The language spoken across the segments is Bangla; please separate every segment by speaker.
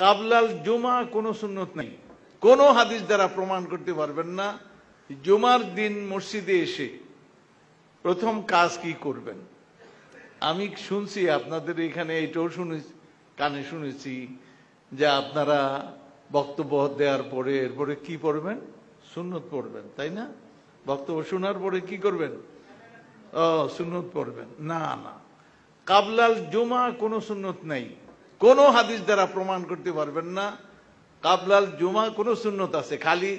Speaker 1: কাবলাল জুমা কোনো সুন্নত নেই, কোনো হাদিস দ্বারা প্রমাণ করতে পারবেন না। জুমার দিন মসজিদে এসে প্রথম কাজ কি করবেন? আমি শুনছি আপনাদের এখানে এটাও কানে শুনেছি যে আপনারা বক্তব্য দেওয়ার পরে এরপরে কি পড়বেন? সুন্নত পড়বেন, তাই না? বক্তব্য শোনার পরে কি করবেন? সুন্নত পড়বেন। না না, কাবলাল জুমা কোনো সুন্নত নাই, কোনো হাদিস দ্বারা প্রমাণ করতে পারবেন না। কাবলাল জুমা কোনো সুন্নত আছে, খালি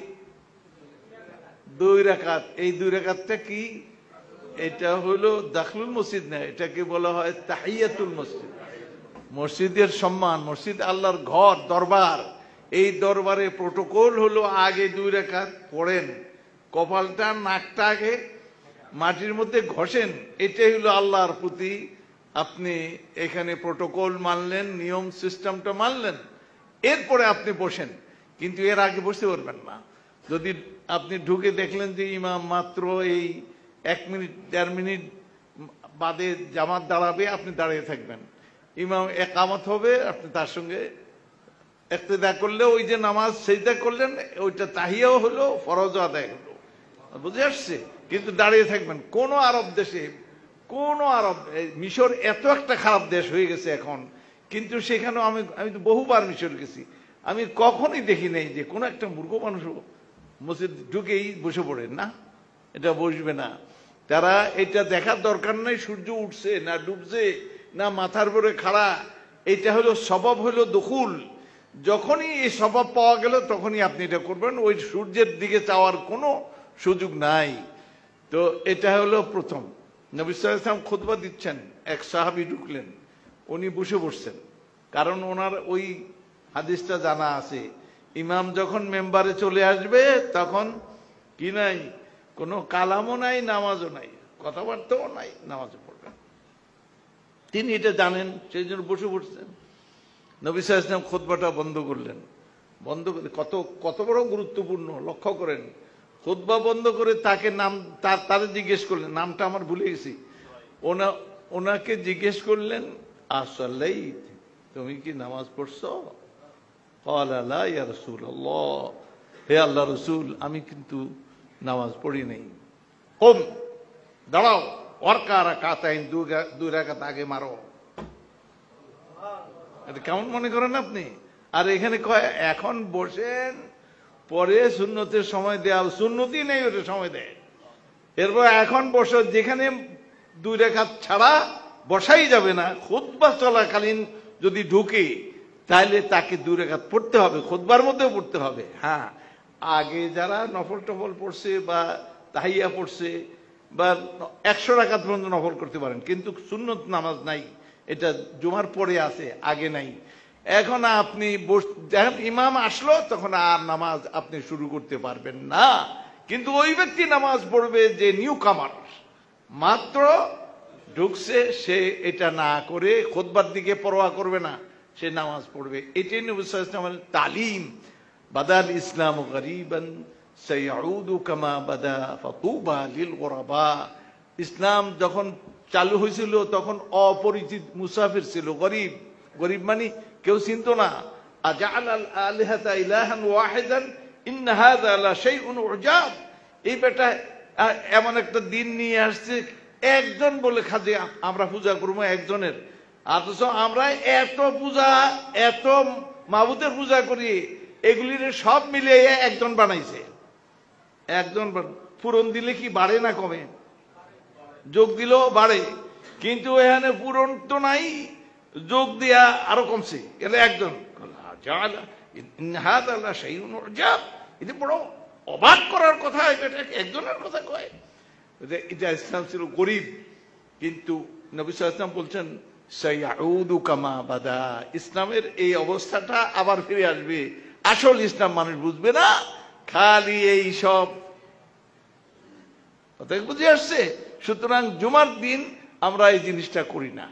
Speaker 1: 2 রাকাত। এই 2 রাকাতটা কি? এটা হলো দাখলুল মসজিদ না, এটাকে বলা হয় তাহিয়াতুল মসজিদ। মসজিদের সম্মান, মসজিদ আল্লাহর ঘর, দরবার। এই দরবারে প্রোটোকল হলো আগে 2 রাকাত পড়েন, কপালটা নাকটা আগে মাটির মধ্যে ঘষেন। এটাই হলো আল্লাহর প্রতি আপনি এখানে প্রোটোকল মানলেন, নিয়ম সিস্টেমটা মানলেন, এরপরে আপনি বসেন। কিন্তু এর আগে বসতে পারবেন না। যদি আপনি ঢুকে দেখলেন যে ইমাম মাত্র এই 1 মিনিট 1.5 মিনিট বাদে জামাত দাঁড়াবে, আপনি দাঁড়িয়ে থাকবেন। ইমাম একামত হবে, আপনি তার সঙ্গে ইক্তেদা করলে ওই যে নামাজ সেজদা করলেন, ওইটা তাহিয়াও হলো, ফরজ আদায় হলো। বুঝে আসছে? কিন্তু দাঁড়িয়ে থাকবেন। কোন আরব দেশে, কোন আরব, মিশর এত একটা খারাপ দেশ হয়ে গেছে এখন, কিন্তু সেখানেও আমি তো বহুবার মিশর গেছি, আমি কখনই দেখি নাই যে কোন একটা মূর্খ মানুষ মসজিদ ঢুকেই বসে পড়ে। না, এটা বসবে না। তারা এটা দেখার দরকার নাই সূর্য উঠছে না ডুবছে না মাথার উপরে খাড়া। এটা হলো সবব, হলো দুখুল। যখনই এই সবব পাওয়া গেল তখনই আপনি এটা করবেন, ওই সূর্যের দিকে চাওয়ার কোনো সুযোগ নাই। তো এটা হলো প্রথম। নবী সাল্লাল্লাহু আলাইহি ওয়াসাল্লাম খুতবা দিচ্ছেন, এক সাহাবী ঢুকলেন, উনি বসে পড়ছেন। কারণ ওনার ওই হাদিসটা জানা আছে, ইমাম যখন মেম্বারে চলে আসবে তখন কি নাই, কোনো কালামও নাই, নামাজও নাই, কথাবার্তাও নাই, নামাজও পড়বেন। তিনি এটা জানেন, সেই জন্য বসে পড়ছেন। নবী সাল্লাল্লাহু আলাইহি ওয়াসাল্লাম খুতবাটা বন্ধ করলেন। বন্ধ করে কত বড় গুরুত্বপূর্ণ লক্ষ্য করেন। খুতবা বন্ধ করে তাকে নাম তাদের জিজ্ঞেস করলেন, নামটা আমার ভুলে গেছি। ওনাকে জিজ্ঞেস করলেন, আসসালাইত, তুমি কি নামাজ পড়ছো? ক্বালা লা ইয়া রাসূলুল্লাহ, হে আল্লাহ রাসূল, আমি কিন্তু নামাজ পড়ি নাই। কুম, দাঁড়াও, ওয়ারকা রাকাতাইন, 2 রাকাত আগে মারো। এটা কেমন মনে করেন আপনি? আর এখানে কয় এখন বসেন, পরে সুন্নতের সময় দেয়া, সুন্নতই নেই ওটা সময় দেয়। এরপর এখন বসো, যেখানে 2 রাকাত ছাড়া বসাই যাবে না। খুতবা চলাকালীন যদি ঢুকে তাহলে তাকে 2 রাকাত পড়তে হবে, খুতবার মধ্যেও পড়তে হবে। হ্যাঁ, আগে যারা নফল টফল পড়ছে বা তাহিয়া পড়ছে বা 100 রাকাত পর্যন্ত নফল করতে পারেন, কিন্তু সুন্নত নামাজ নাই, এটা জুমার পরে আছে, আগে নাই। এখন আপনি যখন ইমাম আসলো তখন আর নামাজ আপনি শুরু করতে পারবেন না। কিন্তু ওই ব্যক্তি নামাজ পড়বে যে নিউ কামার, মাত্র ঢুকছে, সে এটা না করে খুতবার দিকে পরোয়া করবে না, সে নামাজ পড়বে। এটাই নবী সাল্লাল্লাহু আলাইহি ওয়াসাল্লামের তালিম। বাদাল ইসলাম গরীবান সাইউদু কামা বাদা ফাতুবা লিল গুরাবা। ইসলাম যখন চালু হয়েছিল তখন অপরিচিত মুসাফির ছিল, গরিব। গরিব মানে কেউ চিনত না। আজআলাল আলিহাতা ইলাহান ওয়াহিদান ইন্না হাযা লা শাইউন উজাব। এই বেটা এমন একটা দিন নিয়ে আসছে, একজন বলে খাজে আমরা পূজা করবো একজনের, অথচ আমরা এত পূজা, এত মাবুদের পূজা করি, এগুলির সব মিলিয়ে একজন বানাইছে। একজন পূরণ দিলে কি বাড়ে না কমে? যোগ দিলেও বাড়ে, কিন্তু এখানে পূরণ তো নাই, যোগ দিয়া আরো কমছে। এলে একজন, এটা বড় অবাক করার কথা, এটা একজনের কথা কয়। এটা ইসলাম ছিল গরিব, কিন্তু নবী সাল্লাল্লাহু আলাইহি ওয়াসাল্লাম বলছেন সাইউদু কামা বাদা। ইসলামের এই অবস্থাটা আবার ফিরে আসবে। আসল ইসলাম মানুষ বুঝবে না, খালি এই সব কথা বুঝে আসছে। সুতরাং জুমার দিন আমরা এই জিনিসটা করি না।